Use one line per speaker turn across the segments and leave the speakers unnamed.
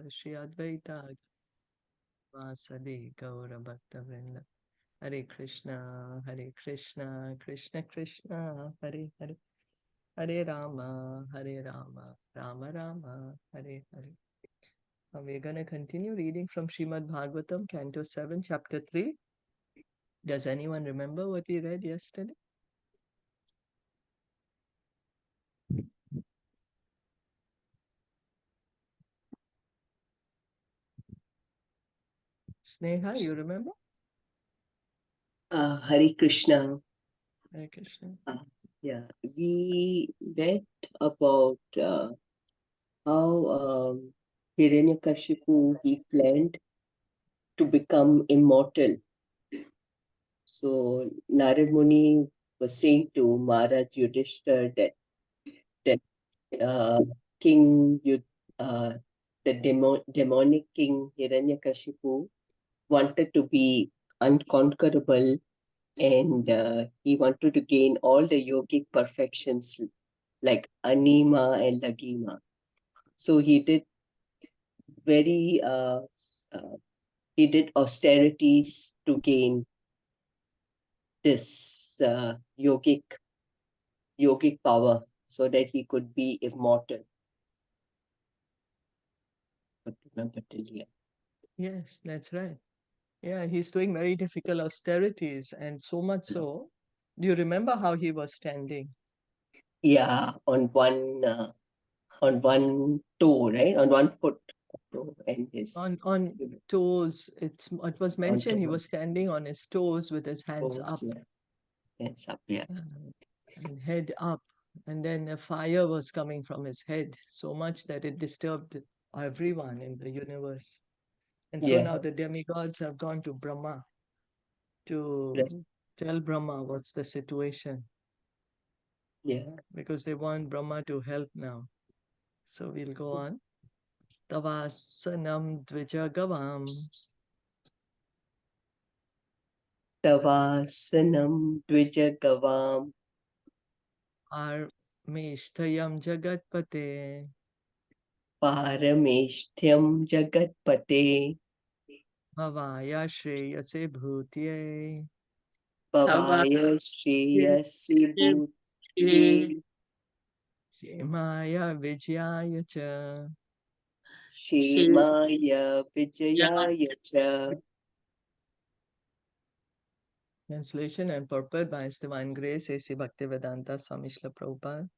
Shri Advaita Vasadi Gaura Bhakta Vrinda. Hare Krishna, Krishna Krishna, Hare Hare, Hare Rama, Rama Rama, Hare Hare. Now we're going to continue reading from Srimad Bhagavatam, Canto 7, Chapter 3. Does anyone remember what we read yesterday? Sneha, you remember?
Hare Krishna.
Hare Krishna.
Yeah, we read about how Hiraṇyakaśipu he planned to become immortal. So Narad Muni was saying to Maharaj Yudhishthira that King the demonic king Hiraṇyakaśipu wanted to be unconquerable, and he wanted to gain all the yogic perfections like Anima and Lagima. So he did very he did austerities to gain this yogic power so that he could be immortal. But remember till here.
Yes, that's right. Yeah, he's doing very difficult austerities, and so much so. Do you remember how he was standing?
Yeah, on one toe, right? On one foot toe, and his
On toes. It was
on
mentioned he
toe,
was standing on his toes with his hands
toes,
up
yeah, hands up, yeah.
and head up. And then a fire was coming from his head so much that it disturbed everyone in the universe. And so
Yeah,
now the demigods have gone to Brahma to
right,
tell Brahma what's the situation,
yeah.
because they want Brahma to help now. So we'll go on. Tavasanam dvijagavam
Tavasanam Dvijagavam
armeshtayam jagatpate
Parameshtyam Jagatpate
bhavaya shreyase bhutye
Pavaya Shreyasi Bhutye
shemaya vijayaya cha.
Shemaya Vijayaya Cha.
Translation and purport by His Divine Grace A.C. Bhaktivedanta Swami Srila Prabhupada.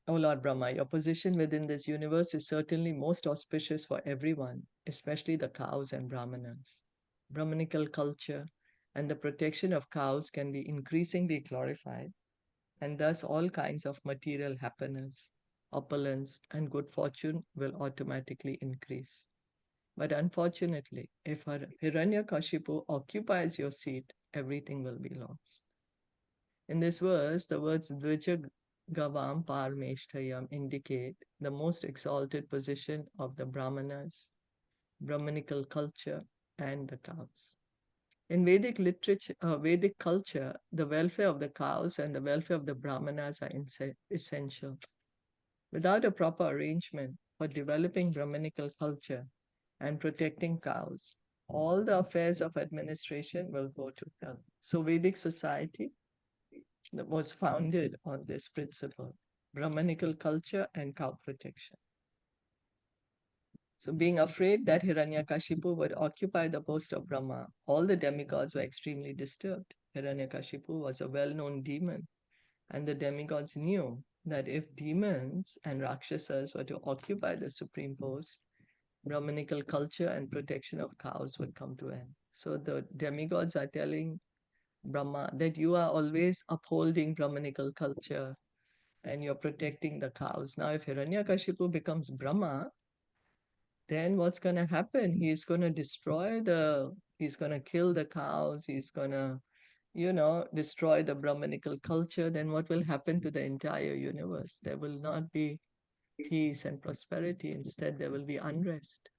O Lord Brahma, your position within this universe is certainly most auspicious for everyone, especially the cows and brahmanas. Brahmanical culture and the protection of cows can be increasingly glorified, and thus all kinds of material happiness, opulence, and good fortune will automatically increase. But unfortunately, if Hiranyakashipu occupies your seat, everything will be lost. In this verse, the words Dvija Gavam Parmeshtayam indicate the most exalted position of the Brahmanas, Brahmanical culture, and the cows. In Vedic literature, Vedic culture, the welfare of the cows and the welfare of the Brahmanas are essential. Without a proper arrangement for developing Brahmanical culture and protecting cows, all the affairs of administration will go to hell. So Vedic society that was founded on this principle, Brahmanical culture and cow protection. So being afraid that Hiranyakashipu would occupy the post of Brahma, all the demigods were extremely disturbed. Hiranyakashipu was a well-known demon, and the demigods knew that if demons and Rakshasas were to occupy the supreme post, Brahmanical culture and protection of cows would come to end. So the demigods are telling Brahma that you are always upholding Brahmanical culture and you're protecting the cows. Now, if Hiranyakashipu becomes Brahma, then what's going to happen? He's going to he's going to kill the cows, he's going to, destroy the Brahmanical culture. Then what will happen to the entire universe? There will not be peace and prosperity. Instead, there will be unrest.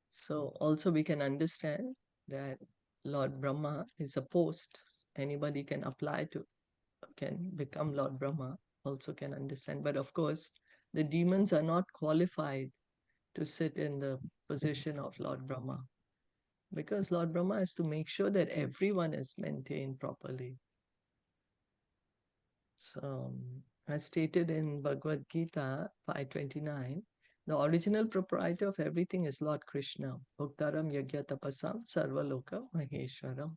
So also we can understand that Lord Brahma is a post. Anybody can apply to, can become Lord Brahma. also can understand. But of course, the demons are not qualified to sit in the position of Lord Brahma, because Lord Brahma has to make sure that everyone is maintained properly. So, as stated in Bhagavad Gita 5:29, the original proprietor of everything is Lord Krishna. Bhuktaram yagya tapasam sarvaloka maheshwaram.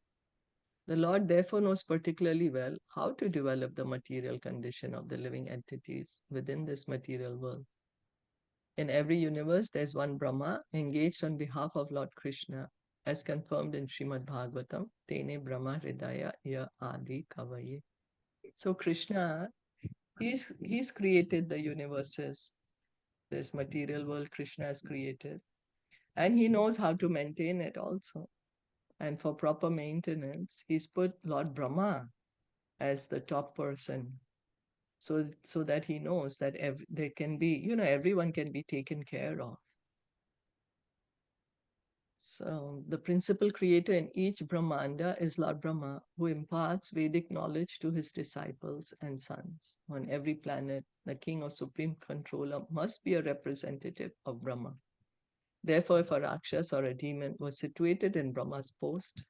The Lord therefore knows particularly well how to develop the material condition of the living entities within this material world. In every universe, there's one Brahma engaged on behalf of Lord Krishna, as confirmed in Srimad Bhagavatam, Tene Brahma Hridaya Ya Adi Kavaye. So Krishna, he's created the universes. This material world Krishna has created. And he knows how to maintain it also. And for proper maintenance, he's put Lord Brahma as the top person. So that he knows that there can be, everyone can be taken care of. So the principal creator in each Brahmanda is Lord Brahma, who imparts Vedic knowledge to his disciples and sons. On every planet, the king or supreme controller must be a representative of Brahma. Therefore, if a Rakshas or a demon was situated in Brahma's post,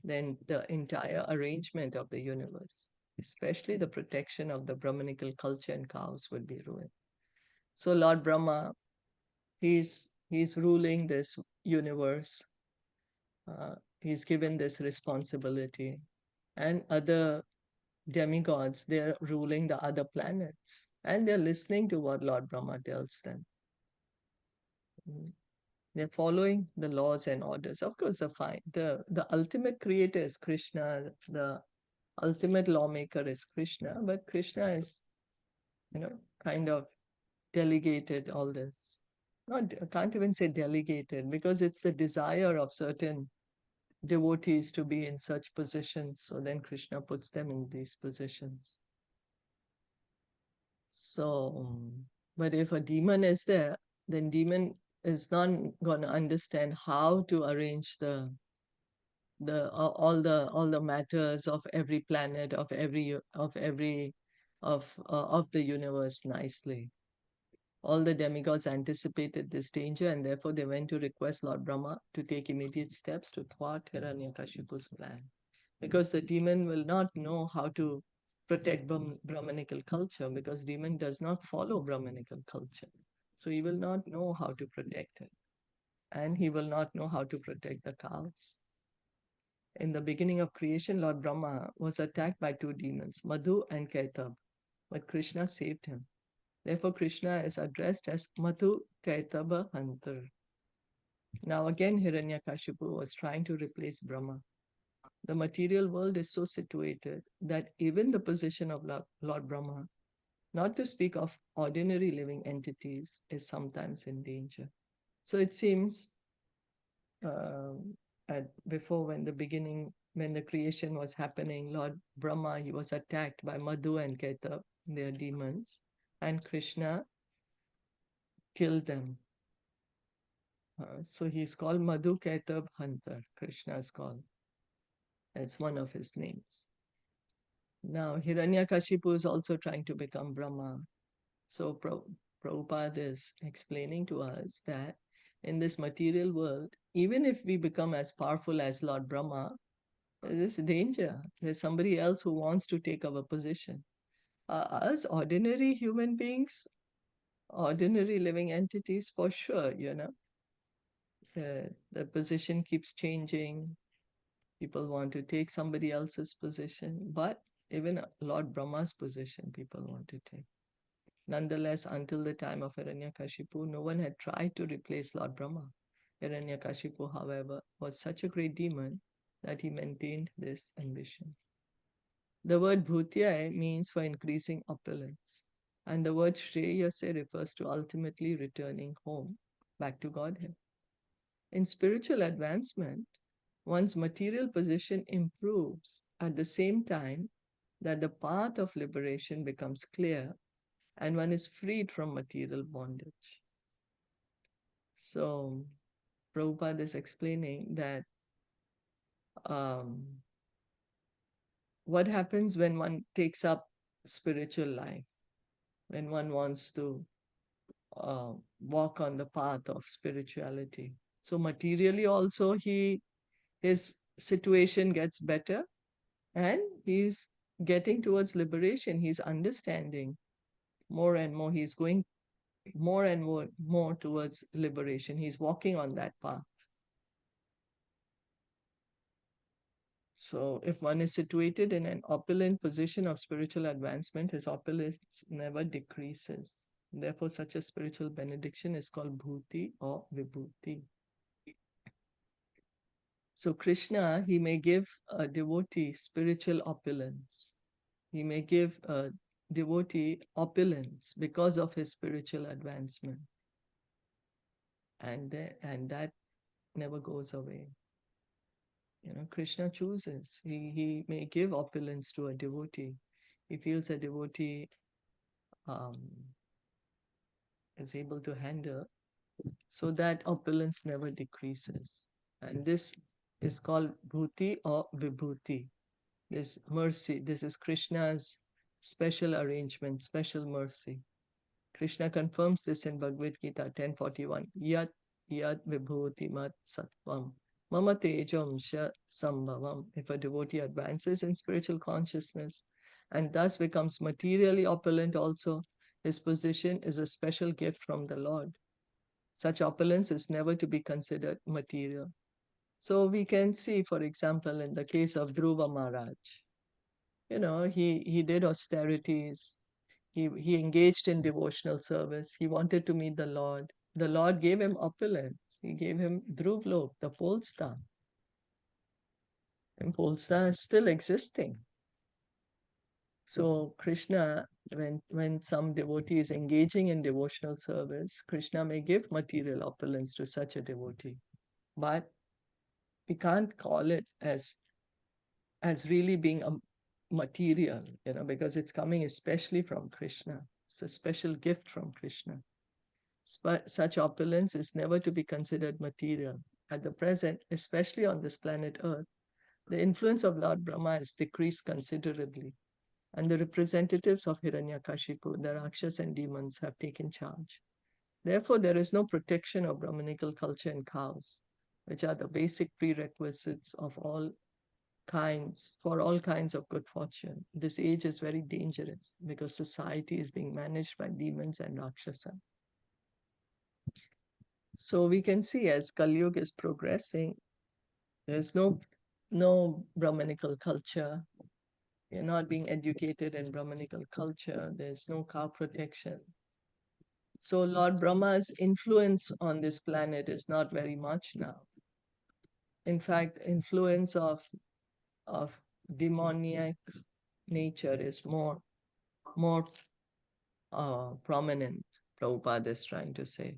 then the entire arrangement of the universe, especially the protection of the Brahmanical culture and cows, would be ruined. So Lord Brahma, he's ruling this universe. He's given this responsibility. And other demigods, they're ruling the other planets. And they're listening to what Lord Brahma tells them. Mm. They're following the laws and orders. Of course, the ultimate creator is Krishna, the ultimate lawmaker is Krishna, but Krishna is, kind of delegated all this. Not, I can't even say delegated, because it's the desire of certain devotees to be in such positions. So then Krishna puts them in these positions. So, but if a demon is there, then demon is not going to understand how to arrange all the matters of every planet, of the universe nicely. All the demigods anticipated this danger, and therefore they went to request Lord Brahma to take immediate steps to thwart Hiraṇyakashipu's plan. Because the demon will not know how to protect Brahmanical culture, because demon does not follow Brahmanical culture. So he will not know how to protect it. And he will not know how to protect the cows. In the beginning of creation, Lord Brahma was attacked by two demons, Madhu and Kaitab, but Krishna saved him. Therefore, Krishna is addressed as Madhu Kaitaba Hantar. Now again, Hiraṇyakashipu was trying to replace Brahma. The material world is so situated that even the position of Lord Brahma, not to speak of ordinary living entities, is sometimes in danger. So it seems before, when the creation was happening, Lord Brahma, he was attacked by Madhu and Kaitab, their demons, and Krishna killed them. So he's called Madhu Kaitab Hantar. Krishna is called. It's one of his names. Now, Hiraṇyakashipu is also trying to become Brahma. So Prabhupada is explaining to us that in this material world, even if we become as powerful as Lord Brahma, there's danger. There's somebody else who wants to take our position. Us ordinary human beings, ordinary living entities, for sure, the position keeps changing. People want to take somebody else's position, but even Lord Brahma's position, people want to take. Nonetheless, until the time of Hiraṇyakashipu, no one had tried to replace Lord Brahma. Hiraṇyakashipu, however, was such a great demon that he maintained this ambition. The word bhutyai means for increasing opulence, and the word shreyase refers to ultimately returning home, back to Godhead. In spiritual advancement, one's material position improves at the same time that the path of liberation becomes clear and one is freed from material bondage. So, Prabhupada is explaining that what happens when one takes up spiritual life. when one wants to walk on the path of spirituality. So materially also his situation gets better, and he's getting towards liberation. He's understanding more and more. He's going more and more towards liberation. He's walking on that path. So if one is situated in an opulent position of spiritual advancement, his opulence never decreases. Therefore, such a spiritual benediction is called bhuti or vibhuti. So Krishna, he may give a devotee spiritual opulence. He may give a devotee opulence because of his spiritual advancement. And that never goes away. Krishna chooses. He may give opulence to a devotee. He feels a devotee um, is able to handle, so that opulence never decreases. And this is called bhuti or vibhuti. This mercy, this is Krishna's special arrangement, special mercy. Krishna confirms this in Bhagavad Gita 10:41. Yat yat vibhuti mat sattvam mama tejam sha sambhavam. If a devotee advances in spiritual consciousness and thus becomes materially opulent also, his position is a special gift from the Lord. Such opulence is never to be considered material. So we can see, for example, in the case of Dhruva Maharaj, he did austerities. He engaged in devotional service. He wanted to meet the Lord. The Lord gave him opulence. He gave him Dhruv the pole star. And pole star is still existing. So Krishna, when some devotee is engaging in devotional service, Krishna may give material opulence to such a devotee. But we can't call it as really being a material, because it's coming especially from Krishna. It's a special gift from Krishna. Such opulence is never to be considered material. At the present, especially on this planet Earth, the influence of Lord Brahma has decreased considerably, and the representatives of Hiraṇyakaśipu, the Rakshas and demons, have taken charge. Therefore, there is no protection of Brahmanical culture in cows, which are the basic prerequisites of all kinds of good fortune. This age is very dangerous because society is being managed by demons and Rakshasas. So we can see as Kali Yuga is progressing, there's no Brahmanical culture. You're not being educated in Brahmanical culture. There's no cow protection. So Lord Brahma's influence on this planet is not very much now. In fact, influence of demoniac nature is more prominent, Prabhupada is trying to say.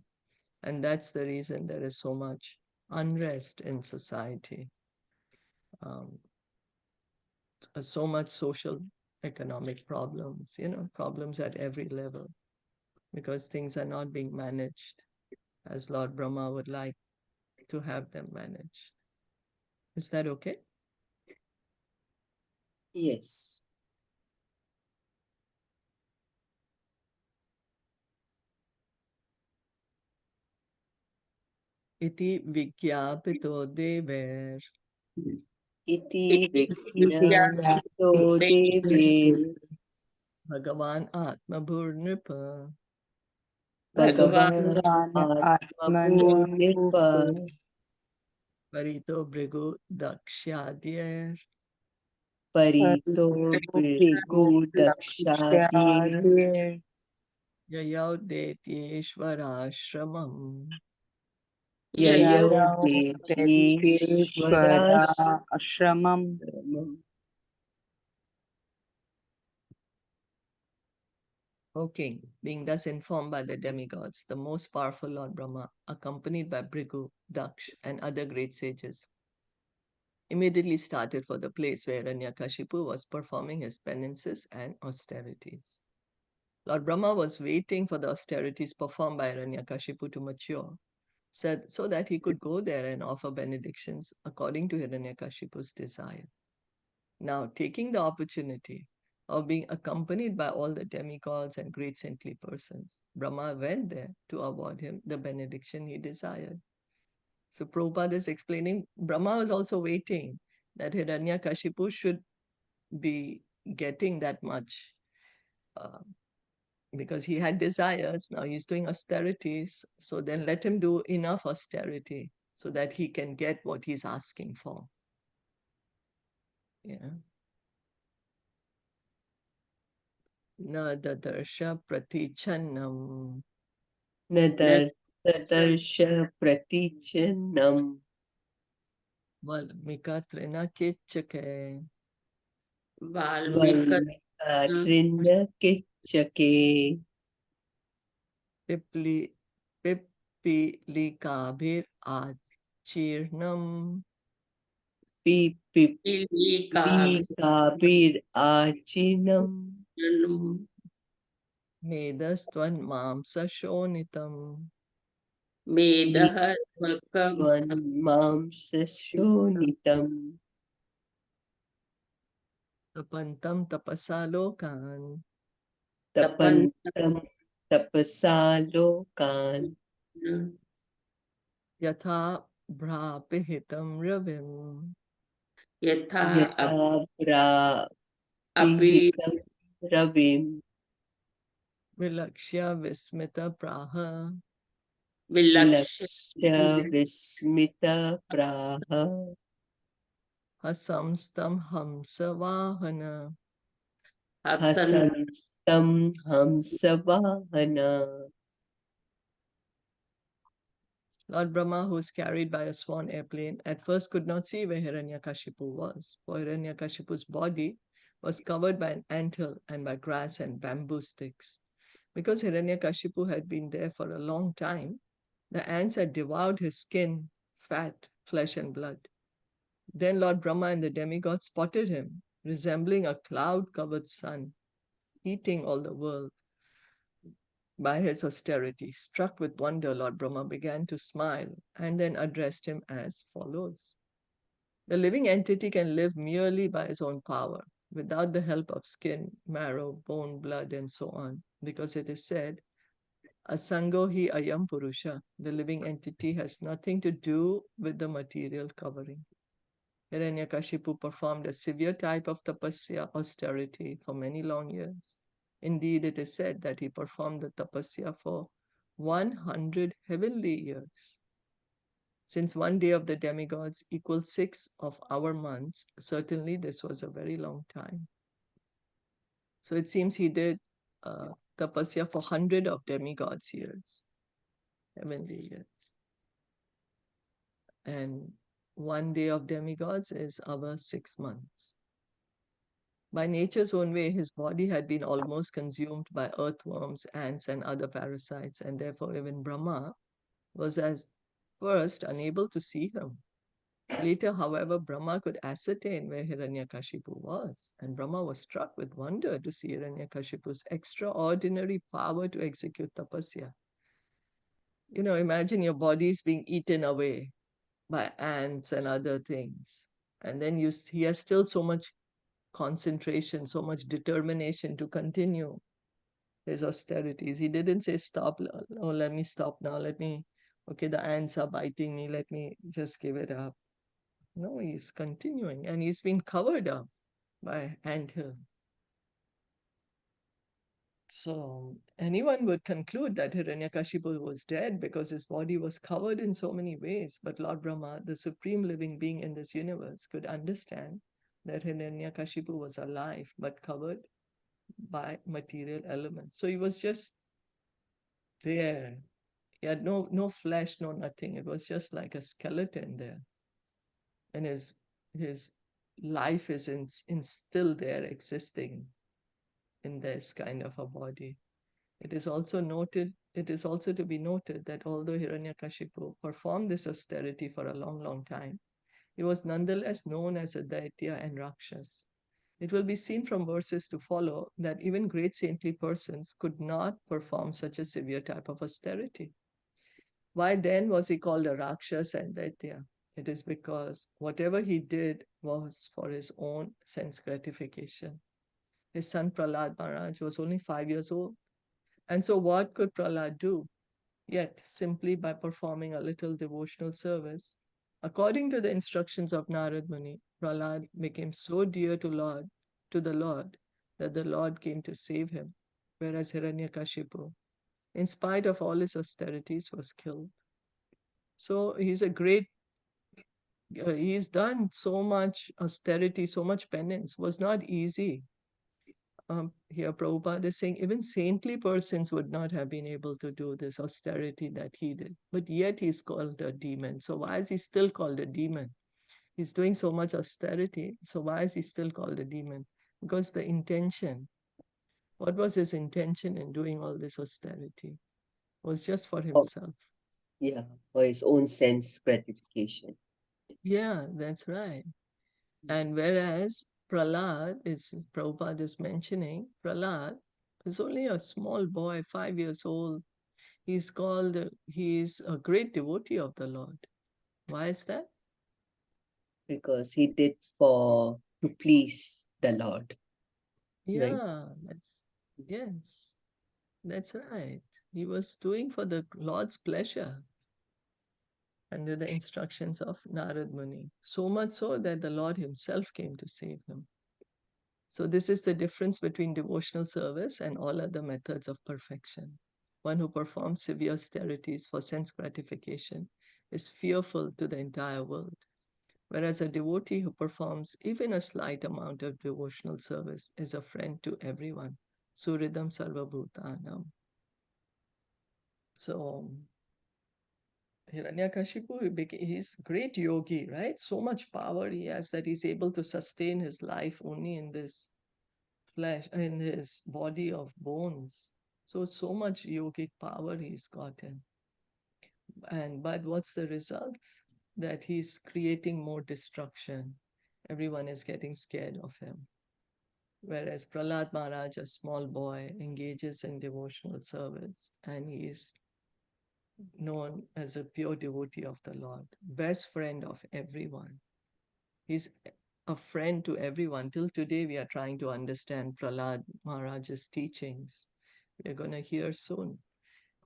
And that's the reason there is so much unrest in society, um, so much social economic problems, problems at every level, because things are not being managed as Lord Brahma would like to have them managed. Is that okay?
Yes.
Iti vigyapito dever
Iti vikyapito deve
Bhagavan Atmabhurnipa
Bhagavan
Atmanurnipa
Atmabhunipa
Parito Brigu Dakshadyer
Parito Bhrigu Dakshadye
Yayau Detyeshwarashramam.
Yayo
Dedishvara
Deveshwarashramam.
Ashramam.
O king, being thus informed by the demigods, the most powerful Lord Brahma, accompanied by Bhrigu, Daksh, and other great sages, immediately started for the place where Hiraṇyakaśipu was performing his penances and austerities. Lord Brahma was waiting for the austerities performed by Hiraṇyakaśipu to mature, so that he could go there and offer benedictions according to Hiraṇyakashipu's desire. Now, taking the opportunity, of being accompanied by all the demigods and great saintly persons. Brahma went there to award him the benediction he desired. So Prabhupada is explaining Brahma was also waiting that Hiranyakashipu should be getting that much uh, because he had desires. Now he's doing austerities. So then let him do enough austerity so that he can get what he's asking for. Yeah. Nadadarsha pratichanam
Nadarsha pratichanam
valmika trinakitchake
Valmika
Valmika Kichake
pipli pippilikabhir achirnam
Pilika
Kabir Achinam
medastvan mamsa shonitam
Medaha Vakam
Svan Mamsashonitam
tapantam tapasalokan
Tapan
Tapantam Tapasalokan
yatha bhrapihitam ravim
Yatha
Yata
Api
Prapihitam Ravim
vilakshya vismita praha
Vilaksha
Lakshya Vismita Praha
hasamstam hamsa vahana.
Hasan
Hasanstam Hamsavahana
Lord Brahma, who was carried by a swan airplane, at first could not see where Hiranyakashipu was, for Hiranyakashipu's body was covered by an anthill and by grass and bamboo sticks. Because Hiranyakashipu had been there for a long time, the ants had devoured his skin, fat, flesh, and blood. Then Lord Brahma and the demigods spotted him, resembling a cloud covered sun, heating all the world. By his austerity, struck with wonder, Lord Brahma began to smile and then addressed him as follows. The living entity can live merely by his own power, without the help of skin, marrow, bone, blood, and so on, because it is said, Asango hi ayam purusha, the living entity has nothing to do with the material covering. Hiranyakashipu performed a severe type of tapasya austerity for many long years. Indeed, it is said that he performed the tapasya for 100 heavenly years. Since one day of the demigods equals 6 of our months, certainly this was a very long time. So it seems he did tapasya for 100 of demigods' years, heavenly years. And one day of demigods is our 6 months. By nature's own way, his body had been almost consumed by earthworms, ants, and other parasites, and therefore even Brahma was at first unable to see him. Later, however, Brahma could ascertain where Hiranyakashipu was, and Brahma was struck with wonder to see Hiranyakashipu's extraordinary power to execute tapasya. Imagine your body is being eaten away by ants and other things, and then he has still so much concentration, so much determination to continue his austerities. He didn't say, stop, oh, let me stop now, okay, the ants are biting me, let me just give it up. No, he's continuing and he's been covered up by anthill. So anyone would conclude that Hiranyakashipu was dead because his body was covered in so many ways. But Lord Brahma, the supreme living being in this universe, could understand that Hiranyakashipu was alive but covered by material elements. So he was just there. He had no flesh, no nothing. It was just like a skeleton there. And his life is still there existing in this kind of a body. It is also to be noted that although Hiranyakashipu performed this austerity for a long, long time, he was nonetheless known as a Daitya and Rakshas. It will be seen from verses to follow that even great saintly persons could not perform such a severe type of austerity. Why then was he called a Rakshas and Daitya? It is because whatever he did was for his own sense gratification. His son Prahlad Maharaj was only 5 years old. And so, what could Prahlad do? Yet, simply by performing a little devotional service, according to the instructions of Narad Muni, Prahlad became so dear to the Lord, that the Lord came to save him, whereas Hiraṇyakaśipu, in spite of all his austerities, was killed. So he's done so much austerity, so much penance, was not easy. Here Prabhupada is saying even saintly persons would not have been able to do this austerity that he did. But yet he's called a demon. So why is he still called a demon? He's doing so much austerity. So why is he still called a demon? Because the intention, what was his intention in doing all this austerity? Was just for himself.
Yeah, for his own sense gratification.
Yeah, that's right. And whereas Prabhupada is mentioning, Prahlad is only a small boy, 5 years old. He's a great devotee of the Lord. Why is that?
Because he did to please the Lord. Right?
Yeah, yes, that's right. He was doing for the Lord's pleasure under the instructions of Narad Muni. So much so that the Lord himself came to save him. So, this is the difference between devotional service and all other methods of perfection. One who performs severe austerities for sense gratification is fearful to the entire world, whereas a devotee who performs even a slight amount of devotional service is a friend to everyone. Suridam Sarvabhutanam. So, Hiranyakashipu, he's great yogi, right? So much power he has that he's able to sustain his life only in this flesh, in his body of bones. So much yogic power he's gotten. But what's the result? That he's creating more destruction. Everyone is getting scared of him. Whereas Prahlad Maharaj, a small boy, engages in devotional service and he's known as a pure devotee of the Lord, best friend of everyone. He's a friend to everyone. Till today, we are trying to understand Prahlad Maharaj's teachings. We're going to hear soon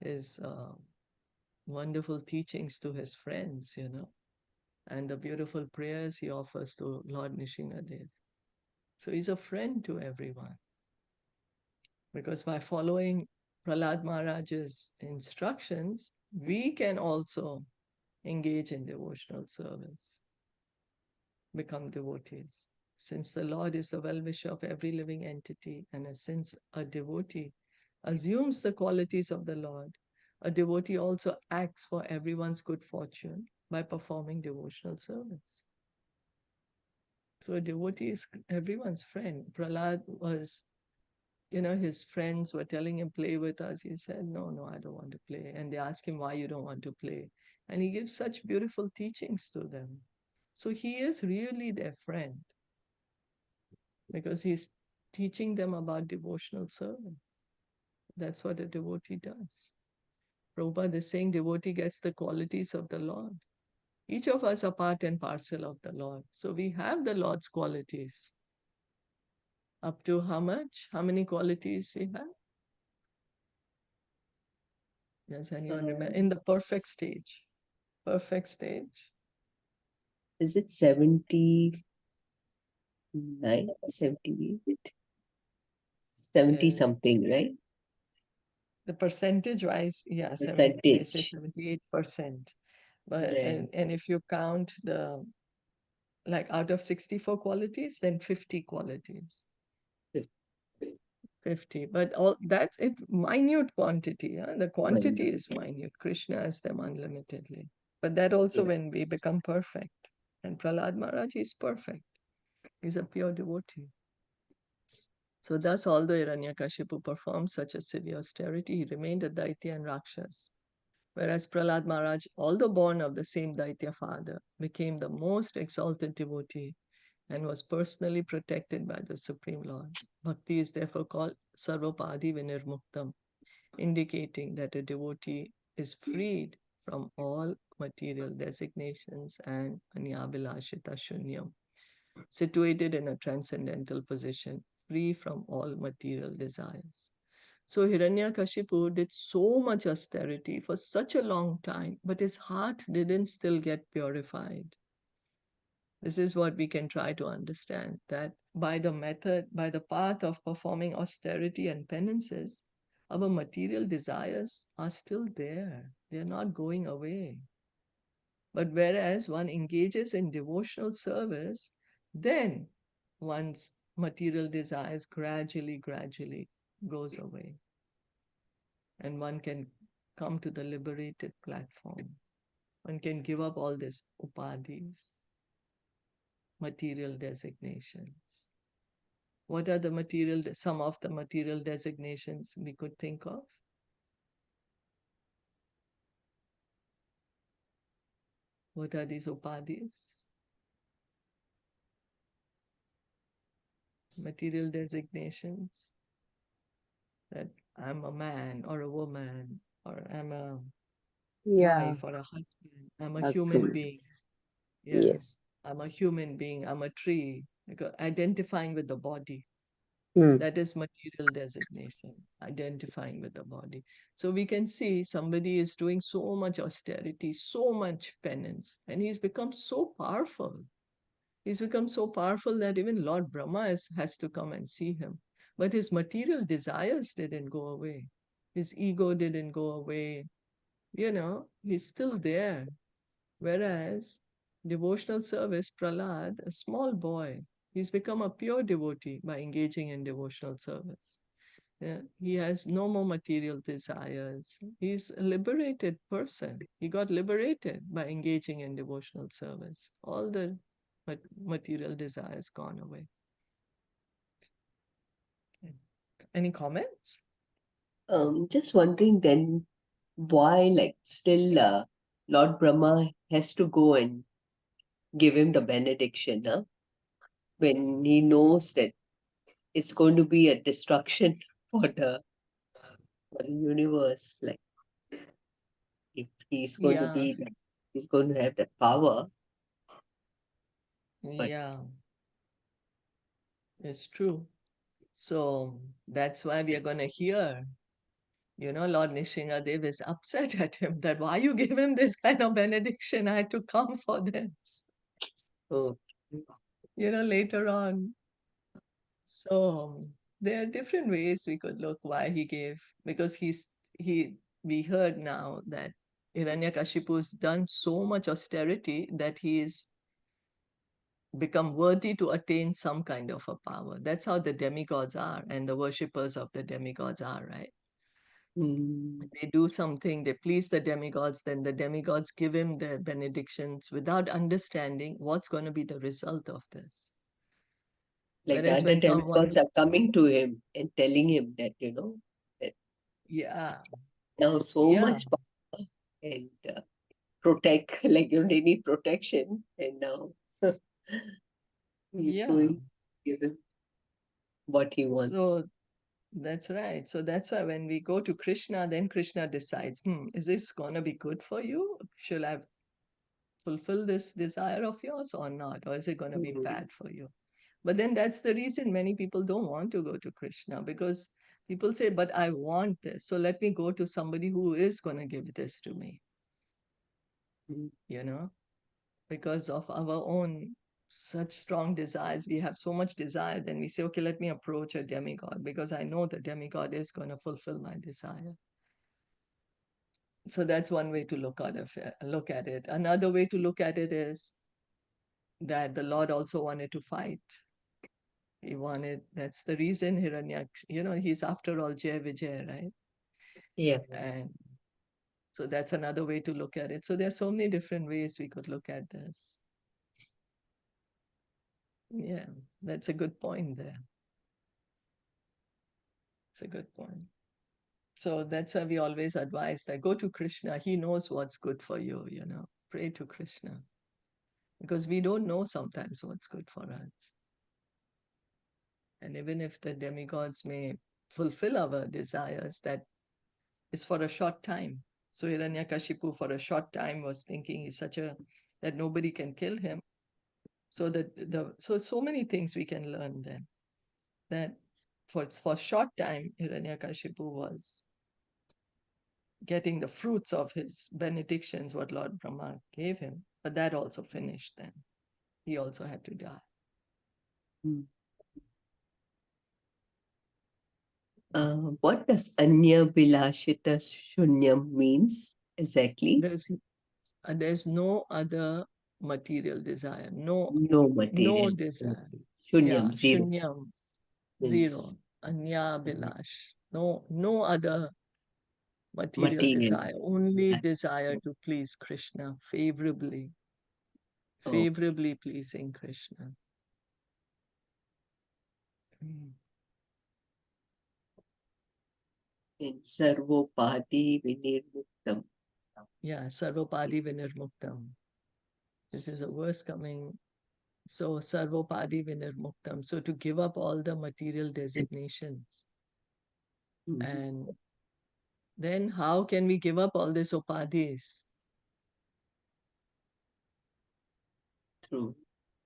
his wonderful teachings to his friends, and the beautiful prayers he offers to Lord Nishingadev. So he's a friend to everyone. Because by following Prahlad Maharaj's instructions, we can also engage in devotional service, become devotees. Since the Lord is the well-wisher of every living entity, and since a devotee assumes the qualities of the Lord, a devotee also acts for everyone's good fortune by performing devotional service. So a devotee is everyone's friend. Prahlad was, his friends were telling him, play with us. He said, no, I don't want to play. And they asked him, why you don't want to play? And he gives such beautiful teachings to them. So he is really their friend because he's teaching them about devotional service. That's what a devotee does. Prabhupada is saying devotee gets the qualities of the Lord. Each of us are part and parcel of the Lord. So we have the Lord's qualities. Up to how much? How many qualities we have? Does anyone remember? In the perfect stage. Perfect stage.
Is it 79, 78? 70 something, right?
The percentage wise, yeah, they say
Percentage.
78%. But
Right.
and if you count like out of 64 qualities, then 50 qualities. 50. But all that's it, minute quantity. The quantity is minute. Krishna has them unlimitedly. But that also
Yeah.
when we become perfect. And Prahlad Maharaj is perfect. He's a pure devotee. So thus, although Hiranyakashipu performed such a severe austerity, he remained a Daitya and Rakshas. Whereas Prahlad Maharaj, although born of the same Daitya father, became the most exalted devotee and was personally protected by the Supreme Lord. Bhakti is therefore called Sarvapadi Vinirmuktam, indicating that a devotee is freed from all material designations and anyabhilashita shunyam, situated in a transcendental position, free from all material desires. So Hiranyakashipu did so much austerity for such a long time, but his heart didn't still get purified. This is what we can try to understand, that by the method, by the path of performing austerity and penances, our material desires are still there. They're not going away. But whereas one engages in devotional service, then one's material desires gradually goes away. And one can come to the liberated platform. One can give up all these upadhis, material designations. What are some of the material designations we could think of? What are these upadhis? Material designations that I'm a man or a woman, or I'm a
Yeah.
wife or a husband, I'm a human
Husband.
being. Yeah,
Yes.
I'm a human being, I'm a tree. Identifying with the body.
Hmm.
That is material designation, identifying with the body. So we can see somebody is doing so much austerity, so much penance, and he's become so powerful. He's become so powerful that even Lord Brahma has to come and see him. But his material desires didn't go away. His ego didn't go away. He's still there. Whereas devotional service, Prahlad, a small boy, he's become a pure devotee by engaging in devotional service. Yeah, he has no more material desires. He's a liberated person. He got liberated by engaging in devotional service. All the material desires gone away. Okay. Any comments?
Just wondering then why, like, still Lord Brahma has to go and give him the benediction, huh? When he knows that it's going to be a destruction for the universe. Like, if he's going to
Yeah,
be, like, he's going to have that power, but
yeah, it's true. So that's why we are going to hear, Lord Nishingadev is upset at him that why you give him this kind of benediction. I had to come for this,
oh,
later on. So there are different ways we could look why he gave, because we heard now that Hiranyakashipu's done so much austerity that he's become worthy to attain some kind of a power. That's how the demigods are and the worshippers of the demigods are, right?
mm,
They do something, they please the demigods, then the demigods give him their benedictions without understanding what's going to be the result of this.
like the
Whereas
other
when someone,
demigods are coming to him and telling him that, that
yeah,
now so
yeah,
much power and protect, like, they need protection, and now he's
yeah.
going to give him what he wants.
So that's right. So that's why when we go to Krishna, then Krishna decides, is this going to be good for you? Shall I fulfill this desire of yours or not? Or is it going to be
Mm,
bad for you? But then that's the reason many people don't want to go to Krishna, because people say, but I want this. So let me go to somebody who is going to give this to me,
mm,
you know, because of our own such strong desires. We have so much desire, then we say, okay, let me approach a demigod because I know the demigod is going to fulfill my desire. So that's one way to look at it. Another way to look at it is that the Lord also wanted to fight. That's the reason he's after all Jai Vijay, right?
yeah.
And so that's another way to look at it. So there's so many different ways we could look at this. Yeah, that's a good point there. It's a good point. So that's why we always advise that go to Krishna. He knows what's good for you, Pray to Krishna. Because we don't know sometimes what's good for us. And even if the demigods may fulfill our desires, that is for a short time. So Hiranyakashipu for a short time was thinking he's that nobody can kill him. So so many things we can learn then. that for short time, Hiraṇyakaśipu was getting the fruits of his benedictions, what Lord Brahma gave him. But that also finished then. He also had to die.
What does Anya Bilashita Shunyam means exactly?
There's no other material desire, no
material.
desire.
Shunyam,
Yeah,
zero.
shunyam,
Means
zero. Anya bilash. No other material desire, only desire to please Krishna, favorably pleasing Krishna.
In Sarvopadi Vinirmuktam.
Yeah, Sarvopadi Vinirmuktam. This is a verse coming. So, Sarvopadi Vinirmuktam. So, to give up all the material designations. And then, how can we give up all these upadhis?
Through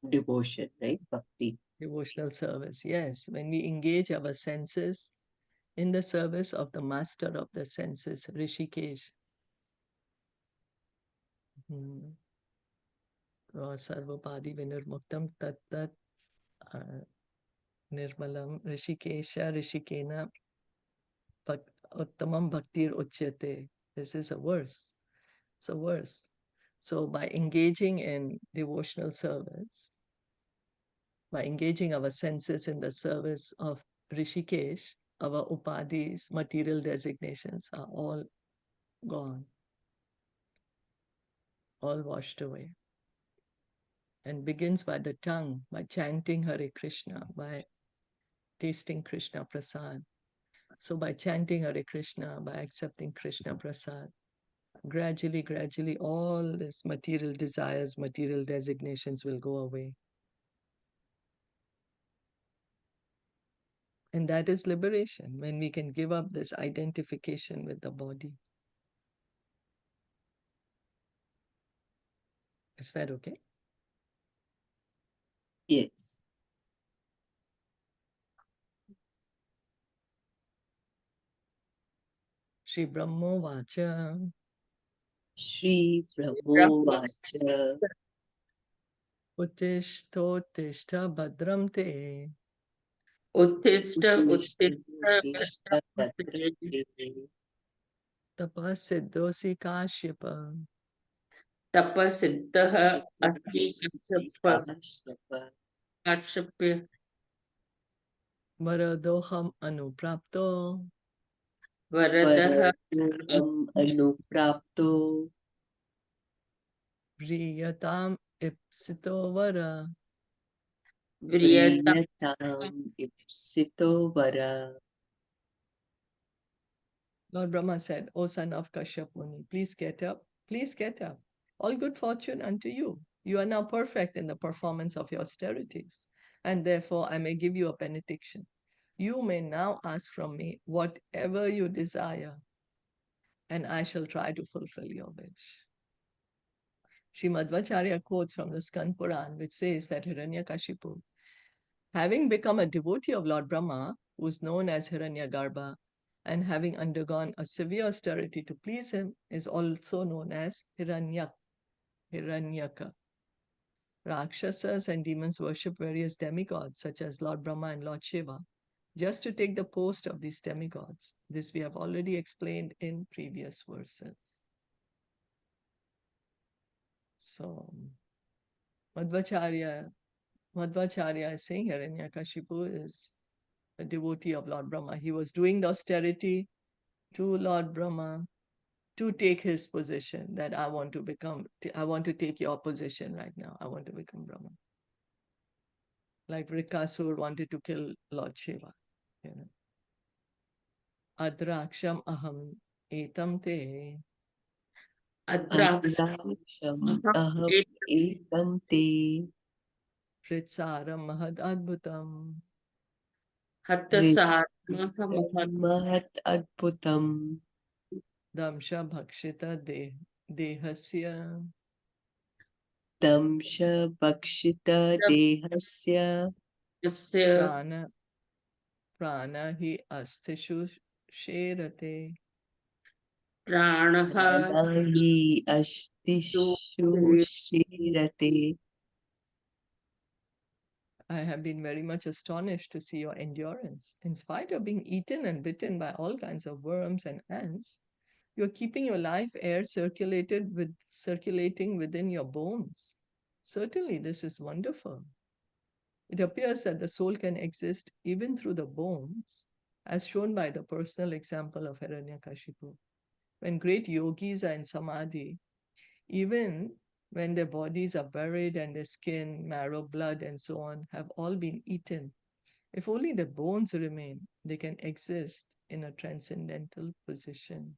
devotion, right? Bhakti.
Devotional service. Yes, when we engage our senses in the service of the master of the senses, Rishikesh. Sarvopadi Vinirmuktam tat tat nirmalam Rishikesha Rishikena Uttamam Bhaktir Uchyate. This is a verse. It's a verse. So by engaging in devotional service, by engaging our senses in the service of Rishikesh, our upadhis, material designations are all gone, all washed away. And begins by the tongue, by chanting Hare Krishna, by tasting Krishna Prasad. So by chanting Hare Krishna, by accepting Krishna Prasad, gradually, all these material desires, material designations will go away. And that is liberation, when we can give up this identification with the body. Is that okay?
Yes.
Shri Brahmo Vacha.
Shri Brahmo Vacha.
Uttishta Bhadram Te.
Uttishta
Tapasiddhosi Kashyapa.
Tapasiddha Asti Kashyapa
Varadoham Anuprapto.
Varadaha
Anuprapto.
Vriyatam Ipsito Vara.
Vriyatam Ipsito Vara.
Lord Brahma said, O son of Kashyap Muni, please get up. Please get up. All good fortune unto you. You are now perfect in the performance of your austerities, and therefore I may give you a benediction. You may now ask from me whatever you desire, and I shall try to fulfill your wish. Srimad Bhagavatam quotes from the Skand Puran, which says that Hiraṇyakaśipu, having become a devotee of Lord Brahma, who is known as Hiranyagarbha, and having undergone a severe austerity to please him, is also known as Hiranyaka. Rakshasas and demons worship various demigods, such as Lord Brahma and Lord Shiva, just to take the post of these demigods. This we have already explained in previous verses. So, Madhvacharya is saying Hiraṇyakaśipu is a devotee of Lord Brahma. He was doing the austerity to Lord Brahma to take his position, that I want to take your position right now. I want to become Brahma. Like Vrikasur wanted to kill Lord Shiva. You know. Adraksham aham etam te.
Adraksham aham etam te.
Pritsaram mahad adbhutam.
Mahat adbhutam.
Damsha bhakshita dehasya.
Damsha bhakshita dehasya.
Prana Prana hi astishu sherate.
Pranaha
Pranahi ashtishu shirate.
I have been very much astonished to see your endurance. In spite of being eaten and bitten by all kinds of worms and ants, you are keeping your life air circulating within your bones. Certainly, this is wonderful. It appears that the soul can exist even through the bones, as shown by the personal example of Hiraṇyakaśipu. When great yogis are in samadhi, even when their bodies are buried and their skin, marrow, blood, and so on have all been eaten, if only the bones remain, they can exist in a transcendental position.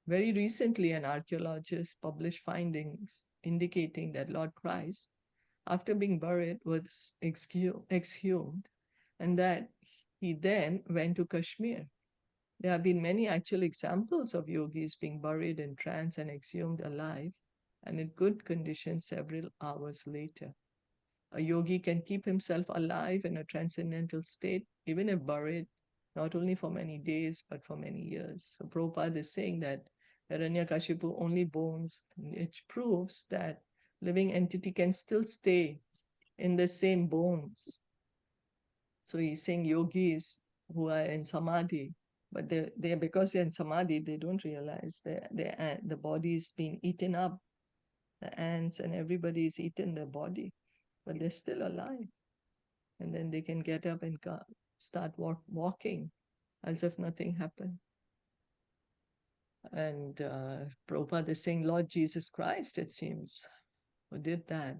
Very recently, an archaeologist published findings indicating that Lord Christ, after being buried, was exhumed and that he then went to Kashmir. There have been many actual examples of yogis being buried in trance and exhumed alive and in good condition several hours later. A yogi can keep himself alive in a transcendental state, even if buried, not only for many days, but for many years. So Prabhupada is saying that Hiraṇyakashipu only bones, which proves that living entity can still stay in the same bones. So he's saying yogis who are in samadhi, but they because they're in samadhi, they don't realize that the body is being eaten up. The ants and everybody is eating their body, but they're still alive. And then they can get up and start walking as if nothing happened. And Prabhupada is saying, Lord Jesus Christ, it seems, who did that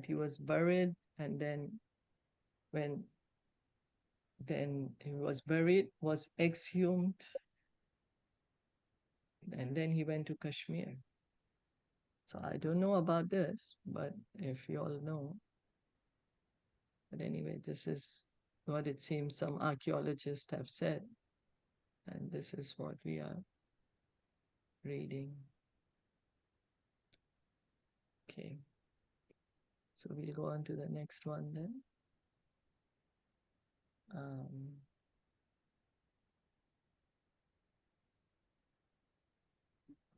he was buried, and then when then he was buried, was exhumed, and then he went to Kashmir. So I don't know about this, but if you all know. But anyway, this is what it seems some archaeologists have said, and this is what we are reading. Okay. So we'll go on to the next one then.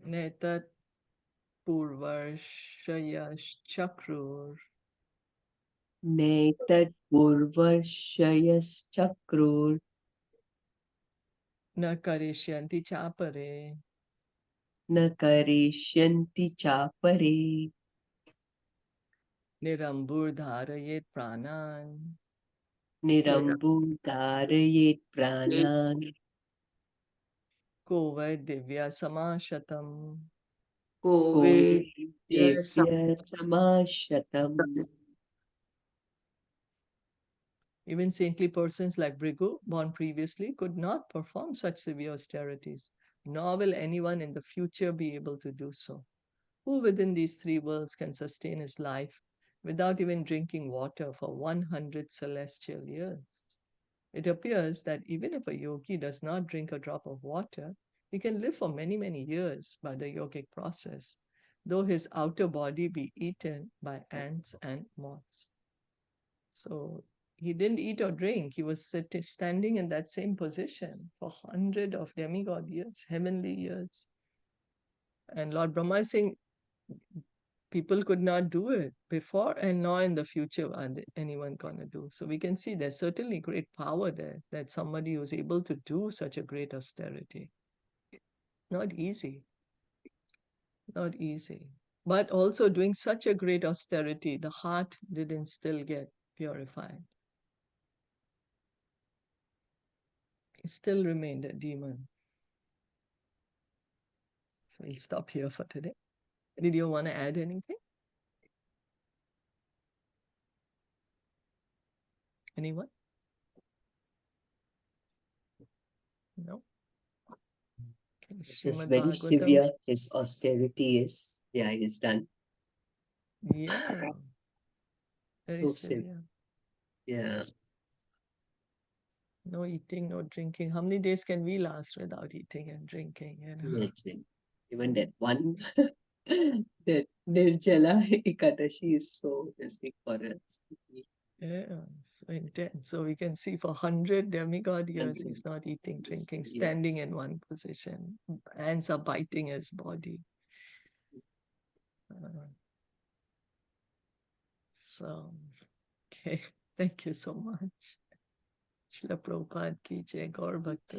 Netat purvashayaschakrur
Netat purvashayaschakrur
na karishyanti chapare
na karishyanti chapare
nirambur dharayet pranan
nirambu dharayet
Nirambudharayet
pranan
kovai divya samashatam.
Kove
kove divya samashatam.
Even saintly persons like Brigu, born previously, could not perform such severe austerities, nor will anyone in the future be able to do so. Who within these three worlds can sustain his life without even drinking water for 100 celestial years? It appears that even if a yogi does not drink a drop of water, he can live for many, many years by the yogic process, though his outer body be eaten by ants and moths. So he didn't eat or drink. He was standing in that same position for 100 of demigod years, heavenly years. And Lord Brahma is saying, people could not do it before, and nor in the future are anyone going to do. So we can see there's certainly great power there, that somebody who's able to do such a great austerity. Not easy. Not easy. But also doing such a great austerity, the heart didn't still get purified. It still remained a demon. So we'll stop here for today. Did you want to add anything? Anyone? No? Okay.
It is
Srimad
very
Bhagavatam.
severe. His austerity is, yeah, he's done.
Yeah, very
So severe.
severe.
Yeah.
No eating, no drinking. How many days can we last without eating and drinking?
Imagine. Even that one, that Nirjala Ekadashi is so busy for us.
Yeah, so intense. So we can see for 100 demigod years, he's not eating, drinking, standing
Yes.
in one position. Ants are biting his body. Uh, so, okay. Thank you so much. Srila Prabhupada ki jai, Gaur Bhakta